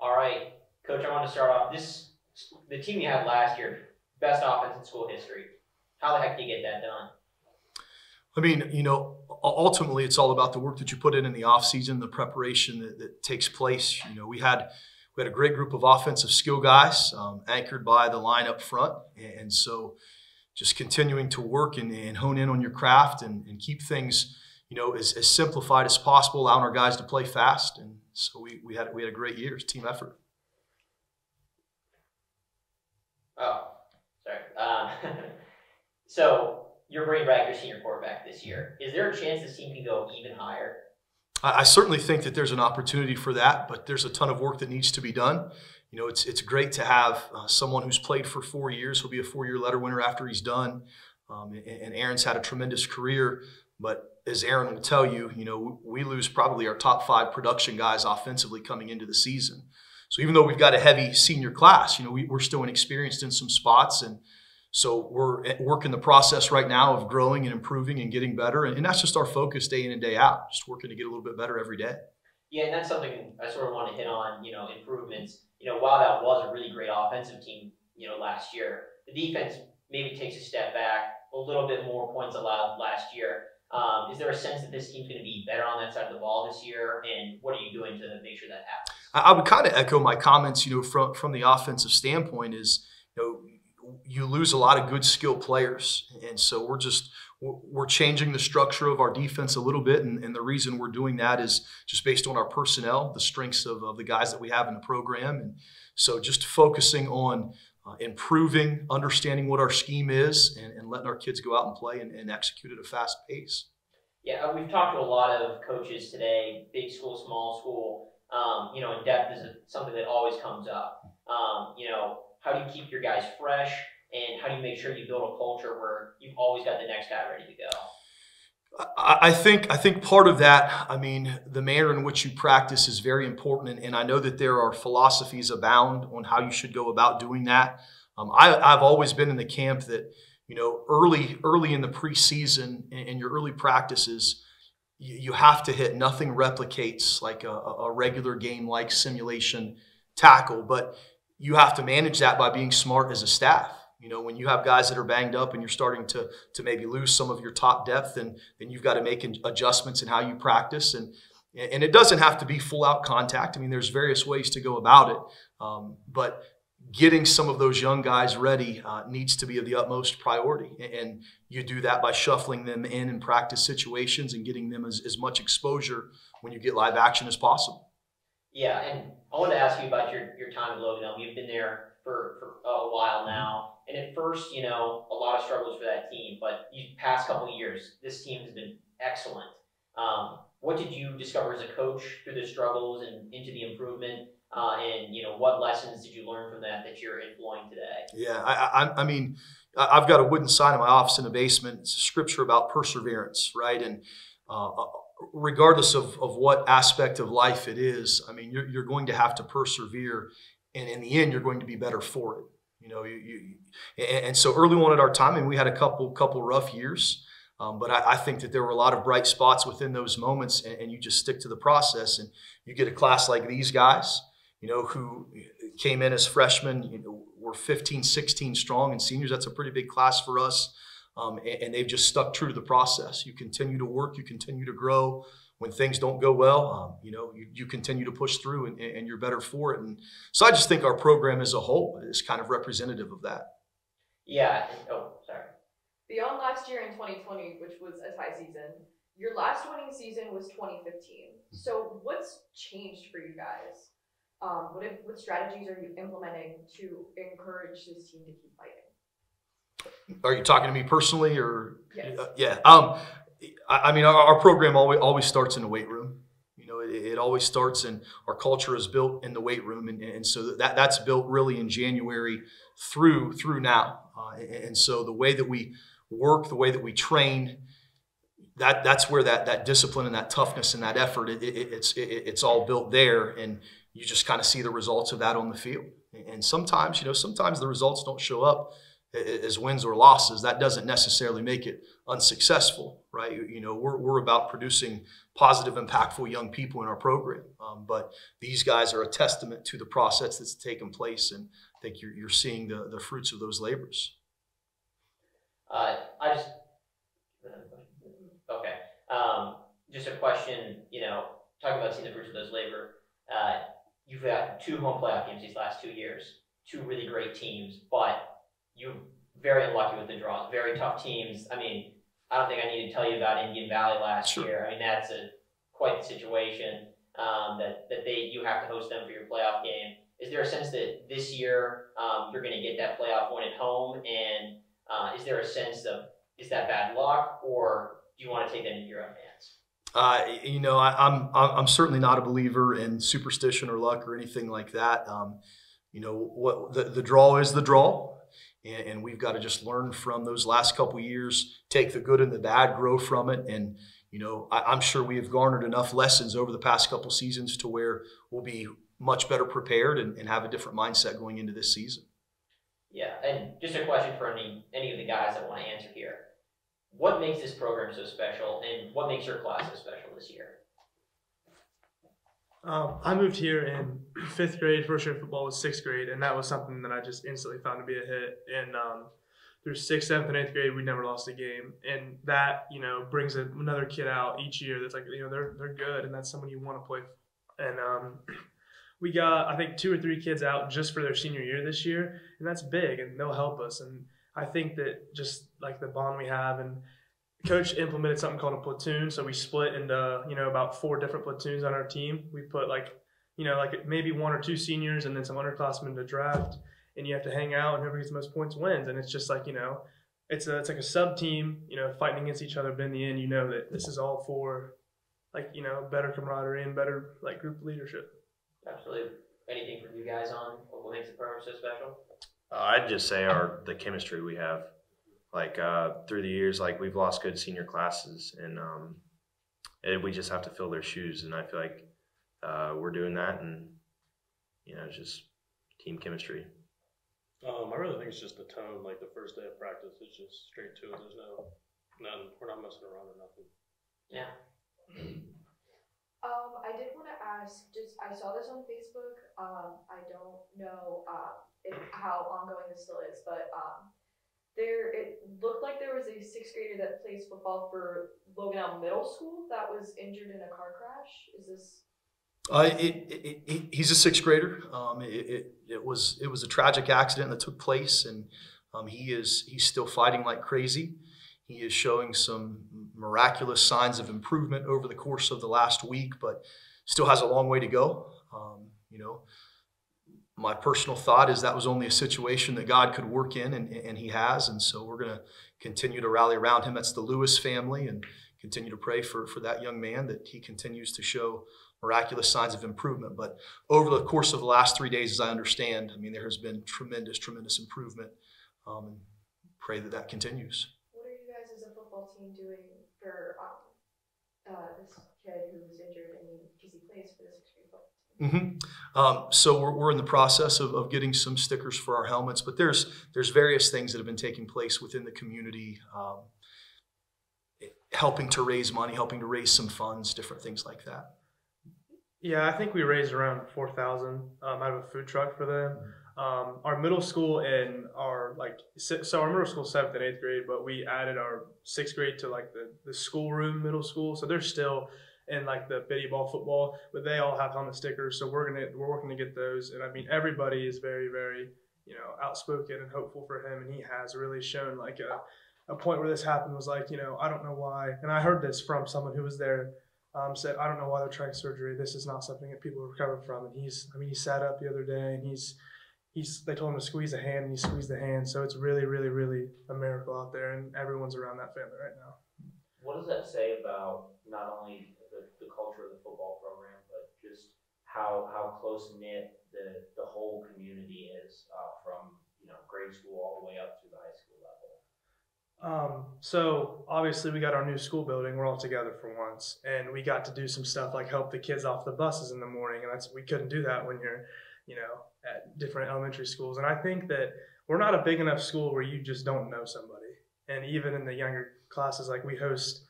All right, Coach, I want to start off the team you had last year, best offense in school history. How the heck do you get that done? I mean, ultimately it's all about the work that you put in the offseason, the preparation that takes place. We had a great group of offensive skill guys anchored by the line up front. And so just continuing to work and hone in on your craft and keep things, as simplified as possible, allowing our guys to play fast. And so we had a great year. It's a team effort. Oh, sorry. So you're bringing back your senior quarterback this year. Is there a chance this team can go even higher? I certainly think that there's an opportunity for that, but there's a ton of work that needs to be done. It's great to have someone who's played for 4 years. He'll be a 4-year letter winner after he's done. And Aaron's had a tremendous career. But as Aaron will tell you, we lose probably our top 5 production guys offensively coming into the season. So even though we've got a heavy senior class, we're still inexperienced in some spots. And so we're working the process right now of growing and improving and getting better. And that's just our focus day in and day out, just working to get a little bit better every day. Yeah, and that's something I sort of want to hit on, improvements. While that was a really great offensive team, last year, the defense maybe takes a step back, a little bit more points allowed last year. Is there a sense that this team's going to be better on that side of the ball this year? And what are you doing to make sure that happens? I would kind of echo my comments, from the offensive standpoint is, you lose a lot of good skilled players. And so we're changing the structure of our defense a little bit. And the reason we're doing that is just based on our personnel, the strengths of the guys that we have in the program. And so just focusing on improving, understanding what our scheme is, and letting our kids go out and play and execute at a fast pace. Yeah, we've talked to a lot of coaches today, big school, small school. And depth is something that always comes up. How do you keep your guys fresh, and how do you make sure you build a culture where you've always got the next guy ready to go? I think part of that, the manner in which you practice is very important, and I know that there are philosophies abound on how you should go about doing that. I've always been in the camp that, early in the preseason and your early practices, you have to hit. Nothing replicates like a regular game like simulation tackle, but you have to manage that by being smart as a staff. When you have guys that are banged up and you're starting to maybe lose some of your top depth, then you've got to make adjustments in how you practice. And it doesn't have to be full out contact. There's various ways to go about it. But getting some of those young guys ready needs to be of the utmost priority. And you do that by shuffling them in practice situations and getting them as much exposure when you get live action as possible. Yeah, and I wanted to ask you about your time at Logan. You've been there for a while now, and at first, a lot of struggles for that team. But these past couple of years, this team has been excellent. What did you discover as a coach through the struggles and into the improvement? And what lessons did you learn from that you're employing today? Yeah, I've got a wooden sign in my office in the basement. It's a scripture about perseverance, right? And regardless of what aspect of life it is, you're going to have to persevere, and in the end, you're going to be better for it. And so early on at our time, we had a couple rough years, but I think that there were a lot of bright spots within those moments, and you just stick to the process, and you get a class like these guys, who came in as freshmen, were 15, 16 strong, and seniors. That's a pretty big class for us. And they've just stuck true to the process. You continue to work, you continue to grow. When things don't go well, you continue to push through, and you're better for it. And so I just think our program as a whole is kind of representative of that. Yeah. Oh, sorry. Beyond last year in 2020, which was a tie season, your last winning season was 2015. So what's changed for you guys? What strategies are you implementing to encourage this team to keep fighting? Are you talking to me personally, or? Yes. Yeah. Our program always starts in the weight room. It always starts, and our culture is built in the weight room, and so that's built really in January through now. And so the way that we work, the way that we train, that's where that discipline and that toughness and that effort, it's all built there, and you just kind of see the results of that on the field. And sometimes the results don't show up as wins or losses. That doesn't necessarily make it unsuccessful, right? We're about producing positive, impactful young people in our program. But these guys are a testament to the process that's taken place, and I think you're seeing the fruits of those labors. Okay. Just a question, talking about seeing the fruits of those labor. You've got 2 home playoff games these last 2 years, 2 really great teams, but you're very unlucky with the draws. Very tough teams. I mean, I don't think I need to tell you about Indian Valley last year. I mean, that's quite the situation that you have to host them for your playoff game. Is there a sense that this year you're going to get that playoff win at home? And is there a sense of, is that bad luck, or do you want to take that into your own hands? I'm certainly not a believer in superstition or luck or anything like that. What the draw is the draw, and we've got to just learn from those last couple of years, take the good and the bad, grow from it, and I'm sure we have garnered enough lessons over the past couple seasons to where we'll be much better prepared and have a different mindset going into this season. Yeah, and just a question for any of the guys that want to answer here. What makes this program so special, and what makes your class so special this year? I moved here in 5th grade. First year of football was 6th grade, and that was something that I just instantly found to be a hit. And through 6th, 7th, and 8th grade, we never lost a game, and that brings another kid out each year that's like they're good, and that's someone you want to play. And we got, I think, 2 or 3 kids out just for their senior year this year, and that's big, and they'll help us. And I think that just like the bond we have, and Coach implemented something called a platoon, so we split into about 4 different platoons on our team. We put like maybe 1 or 2 seniors and then some underclassmen to draft, and you have to hang out, and whoever gets the most points wins. And it's just like it's like a sub team, fighting against each other, but in the end, that this is all for better camaraderie and better group leadership. Absolutely. Anything from you guys on what makes the program so special? I'd just say the chemistry we have. Through the years, we've lost good senior classes, and we just have to fill their shoes. And I feel like we're doing that, and it's just team chemistry. I really think it's just the tone. The first day of practice, it's just straight to it. There's none. We're not messing around or nothing. Yeah. I did want to ask. I saw this on Facebook. I don't know how ongoing this still is, but it looked like there was a 6th grader that plays football for Logan Middle School that was injured in a car crash. Is this? He's a 6th grader. It was a tragic accident that took place, and he's still fighting like crazy. He is showing some miraculous signs of improvement over the course of the last week, but still has a long way to go. My personal thought is that was only a situation that God could work in, and he has. And so we're going to continue to rally around him. That's the Lewis family, and continue to pray for that young man, that he continues to show miraculous signs of improvement. But over the course of the last 3 days, as I understand, there has been tremendous improvement, and pray that continues. What are you guys as a football team doing for this kid who was injured, because he plays for the 6th grade football team? So we're in the process of getting some stickers for our helmets, but there's various things that have been taking place within the community, helping to raise money, helping to raise some funds, different things like that. Yeah, I think we raised around $4,000 out of a food truck for them. Our middle school and our our middle school 7th and 8th grade, but we added our 6th grade to the schoolroom middle school, so they're still in the biddy ball football, but they all have helmet stickers, so we're working to get those. And everybody is very, very outspoken and hopeful for him, and he has really shown a point where this happened was I don't know why, and I heard this from someone who was there. Said, I don't know why they're trying surgery. This is not something that people recover from. And he sat up the other day, and they told him to squeeze a hand, and he squeezed the hand. So it's really, really, really a miracle out there, and everyone's around that family right now. What does that say about not only the culture of the football program, but just how close knit the whole community is from grade school all the way up to the high school level? So obviously we got our new school building. We're all together for once, and we got to do some stuff like help the kids off the buses in the morning, and we couldn't do that when you're at different elementary schools. And I think that we're not a big enough school where you just don't know somebody. And even in the younger classes, we host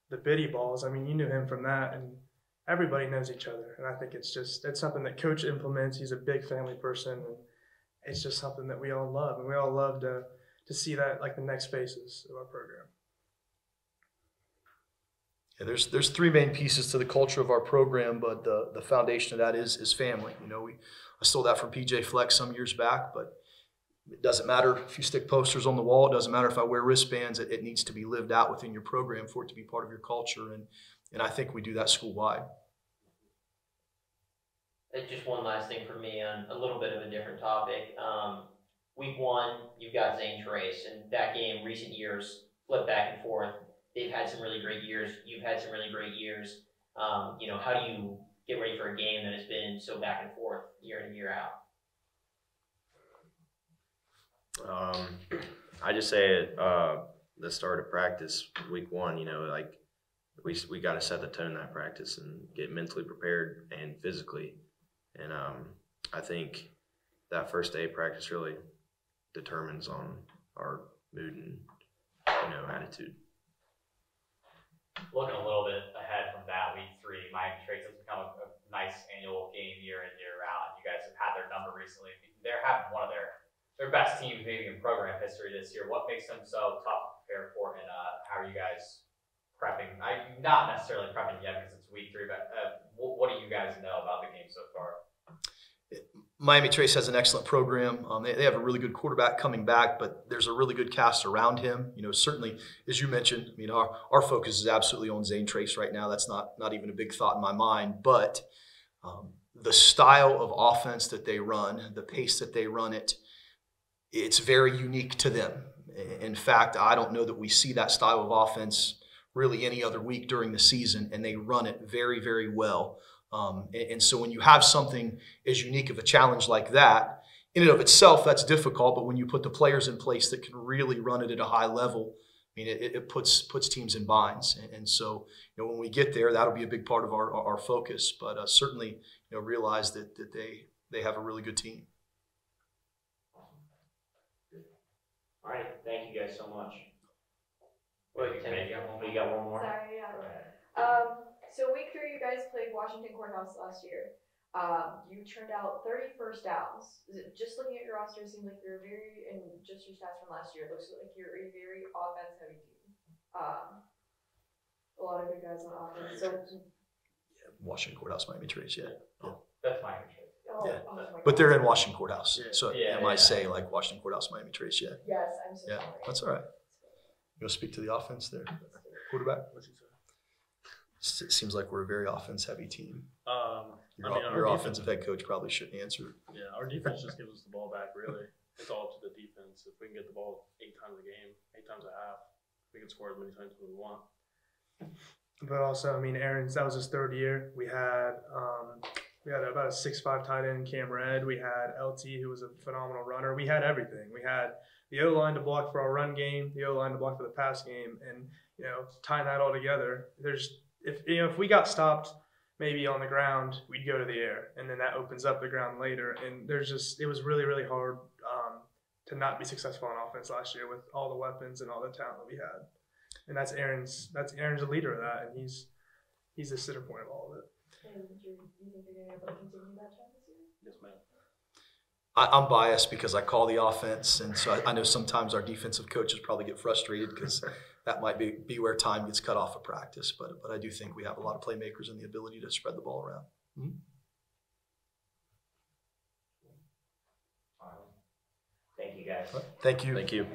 the biddy balls. I mean, you knew him from that, and everybody knows each other. And I think it's something that Coach implements. He's a big family person, and it's just something that we all love, and we all love to see that like the next phases of our program. Yeah, there's three main pieces to the culture of our program, but the foundation of that is family. You know, I stole that from PJ Flex some years back, but it doesn't matter if you stick posters on the wall. It doesn't matter if I wear wristbands. It needs to be lived out within your program for it to be part of your culture, and I think we do that school-wide. Just one last thing for me on a little bit of a different topic. Week 1, you've got Zane Trace, and that game, recent years, flip back and forth. They've had some really great years. You've had some really great years. You know, how do you get ready for a game that has been so back and forth year in and year out? I just say at the start of practice, week 1, you know, like we got to set the tone in that practice and get mentally prepared and physically. And I think that first day of practice really determines on our mood and, you know, attitude. Looking a little bit ahead from that, week 3, Miami Trace has become a nice annual game year in, year out. You guys have had their number recently. They're having one of their best teams maybe in program history this year. What makes them so tough to prepare for, and how are you guys prepping? Not necessarily prepping yet because it's week 3, but what do you guys know about the game so far? Miami Trace has an excellent program. They have a really good quarterback coming back, but there's a really good cast around him. You know, certainly, as you mentioned, I mean, our focus is absolutely on Zane Trace right now. That's not even a big thought in my mind. But the style of offense that they run, the pace that they run it, it's very unique to them. In fact, I don't know that we see that style of offense really any other week during the season, and they run it very, very well. And so when you have something as unique of a challenge like that, in and of itself, that's difficult. But when you put the players in place that can really run it at a high level, I mean, it puts teams in binds. And so, you know, when we get there, that'll be a big part of our focus. But certainly, you know, realize that they have a really good team. All right, thank you guys so much. Wait, You got one more? Sorry, yeah. Go ahead. So week 3, you guys played Washington Courthouse last year. You turned out 30 first downs. Just looking at your roster, it seems like you're and just your stats from last year, it looks like you're a very offense-heavy team. A lot of good guys on offense. So, Washington Courthouse, Miami Trace, yeah. That's Miami Trace. Yeah. oh my But God. they're in Washington Courthouse. Yeah. So Yeah, I yeah. say like Washington Courthouse, Miami Trace, yeah. Yes, I'm so Yeah, sorry. that's all right. You want to speak to the offense there, quarterback? What'd you say? It seems like we're a very offense-heavy team. Our Offensive head coach probably shouldn't answer. Yeah, our defense just gives us the ball back, really. It's all up to the defense. If we can get the ball 8 times a game, 8 times a half, we can score as many times as we want. But also, I mean, Aaron's, that was his 3rd year. We had about a 6'5" tight end, Cam Red. We had LT, who was a phenomenal runner. We had everything. We had the O-line to block for our run game, the O-line to block for the pass game, and, you know, tying that all together, if we got stopped maybe on the ground, we'd go to the air, and then that opens up the ground later. And it was really, really hard to not be successful on offense last year with all the weapons and all the talent that we had. And that's Aaron's a leader of that, and he's the center point of all of it. And you think you're going to be able to continue that trend this year? Yes, ma'am. I'm biased because I call the offense, and so I know sometimes our defensive coaches probably get frustrated because that might be where time gets cut off of practice. But I do think we have a lot of playmakers and the ability to spread the ball around. Mm-hmm. Thank you, guys. Thank you. Thank you.